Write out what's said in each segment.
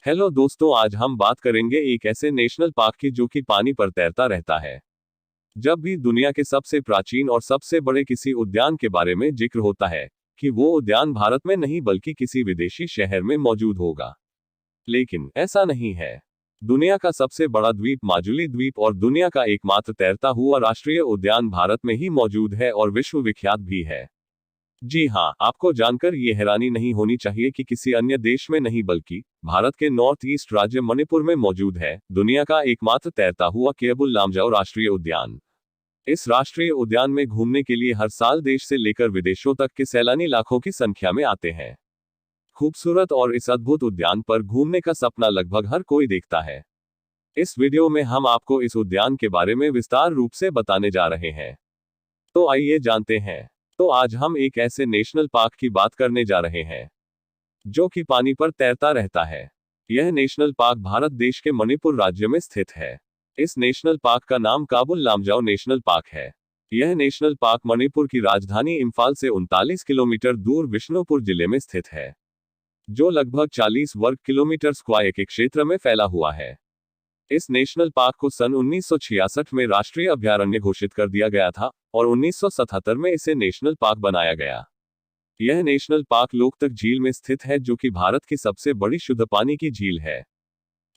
Hello दोस्तों, आज हम बात करेंगे एक ऐसे नेशनल पार्क की जो कि पानी पर तैरता रहता है। जब भी दुनिया के सबसे प्राचीन और सबसे बड़े किसी उद्यान के बारे में जिक्र होता है कि वो उद्यान भारत में नहीं बल्कि किसी विदेशी शहर में मौजूद होगा, लेकिन ऐसा नहीं है। दुनिया का सबसे बड़ा द्वीप माजुली द्वीप और दुनिया का एकमात्र तैरता हुआ राष्ट्रीय उद्यान भारत में ही मौजूद है और विश्व विख्यात भी है। जी हाँ, आपको जानकर ये हैरानी नहीं होनी चाहिए कि किसी अन्य देश में नहीं बल्कि भारत के नॉर्थ ईस्ट राज्य मणिपुर में मौजूद है दुनिया का एकमात्र तैरता हुआ केबुल लामजाओ राष्ट्रीय उद्यान। इस राष्ट्रीय उद्यान में घूमने के लिए हर साल देश से लेकर विदेशों तक के सैलानी लाखों की संख्या में आते हैं। खूबसूरत और इस अद्भुत उद्यान पर घूमने का सपना लगभग हर कोई देखता है। इस वीडियो में हम आपको इस उद्यान के बारे में विस्तार रूप से बताने जा रहे हैं। तो आइए जानते हैं। तो आज हम एक ऐसे नेशनल पार्क की बात करने जा रहे हैं जो कि पानी पर तैरता रहता है। यह नेशनल पार्क भारत देश के मणिपुर राज्य में स्थित है। इस नेशनल पार्क का नाम काबुल लामजाओ नेशनल पार्क है। यह नेशनल पार्क मणिपुर की राजधानी इम्फाल से 39 किलोमीटर दूर विष्णुपुर जिले में स्थित है, जो लगभग 40 वर्ग किलोमीटर स्क्वायर के क्षेत्र में फैला हुआ है। इस नेशनल पार्क को सन 1966 में राष्ट्रीय अभयारण्य घोषित कर दिया गया था और 1977 में इसे नेशनल पार्क बनाया गया। यह नेशनल पार्क लोकतक झील में स्थित है जो कि भारत की सबसे बड़ी शुद्ध पानी की झील है।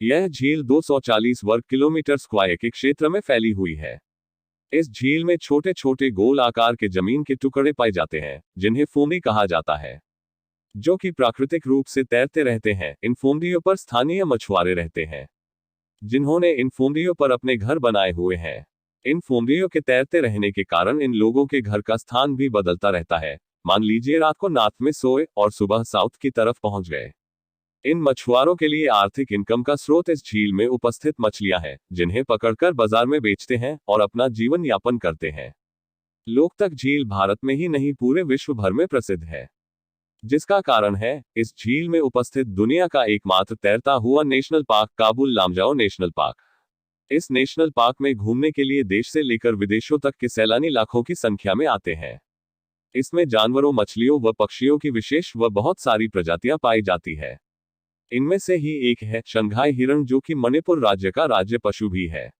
यह झील 240 वर्ग किलोमीटर स्क्वायर के क्षेत्र में फैली हुई है। इस झील में छोटे छोटे गोल आकार के जमीन के टुकड़े पाए जाते हैं जिन्हें फुंडी कहा जाता है, जो कि प्राकृतिक रूप से तैरते रहते हैं। इन फुंडियों पर स्थानीय मछुआरे रहते हैं जिन्होंने इन फुंडियों पर अपने घर बनाए हुए हैं। इन फुंडियों के तैरते रहने के कारण इन लोगों के घर का स्थान भी बदलता रहता है। मान लीजिए रात को नॉर्थ में सोए और सुबह साउथ की तरफ पहुंच गए। इन मछुआरों के लिए आर्थिक इनकम का स्रोत इस झील में उपस्थित मछलियां हैं जिन्हें पकड़कर बाजार में बेचते हैं और अपना जीवन यापन करते हैं। लोकतक झील भारत में ही नहीं पूरे विश्व भर में प्रसिद्ध है, जिसका कारण है इस झील में उपस्थित दुनिया का एकमात्र तैरता हुआ national park Kabul Lamjao national park. इस नेशनल पार्क में घूमने के लिए देश से लेकर विदेशों तक के सैलानी लाखों की संख्या में आते हैं। इसमें जानवरों, मछलियों व पक्षियों की विशेष व बहुत सारी प्रजातियां पाई जाती है। इनमें से ही एक है शंघाई हिरण, जो कि मणिपुर राज्य का राज्य पशु भी है।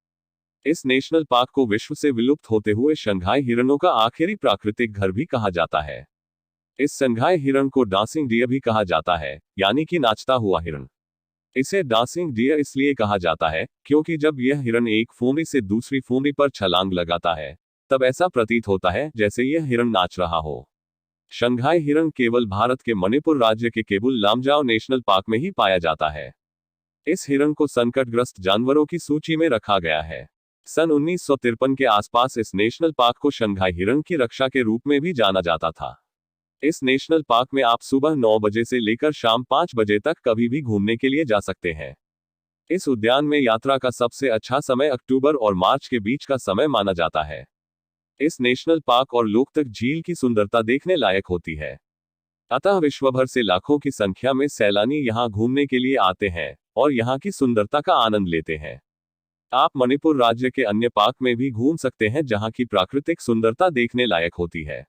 इस नेशनल पार्क को विश्व से विलुप्त होते हुए शंघाई हिरणों का आखिरी प्राकृतिक घर भी कहा जाता है। इस शंघाई हिरण को डांसिंग डियर भी कहा जाता है, यानी कि नाचता हुआ हिरण। इसे डांसिंग डियर इसलिए कहा जाता है क्योंकि जब यह हिरण एक फुंडी से दूसरी फुंडी पर छलांग लगाता है तब ऐसा प्रतीत होता है जैसे यह हिरण नाच रहा हो। शंघाई हिरण केवल भारत के मणिपुर राज्य के केबुल लामजाओ नेशनल पार्क में ही पाया जाता है। इस हिरण को संकटग्रस्त जानवरों की सूची में रखा गया है। सन 1953 के आसपास इस नेशनल पार्क को शंघाई हिरण की रक्षा के रूप में भी जाना जाता था। इस नेशनल पार्क में आप सुबह 9 बजे से लेकर शाम 5 बजे तक कभी भी घूमने के लिए जा सकते हैं। इस उद्यान में यात्रा का सबसे अच्छा समय अक्टूबर और मार्च के बीच का समय माना जाता है। इस नेशनल पार्क और लोकतक झील की सुंदरता देखने लायक होती है, अतः विश्व भर से लाखों की संख्या में सैलानी यहां घूमने के लिए आते हैं और यहां की सुंदरता का आनंद लेते हैं। आप मणिपुर राज्य के अन्य पार्क में भी घूम सकते हैं जहां की प्राकृतिक सुंदरता देखने लायक होती है।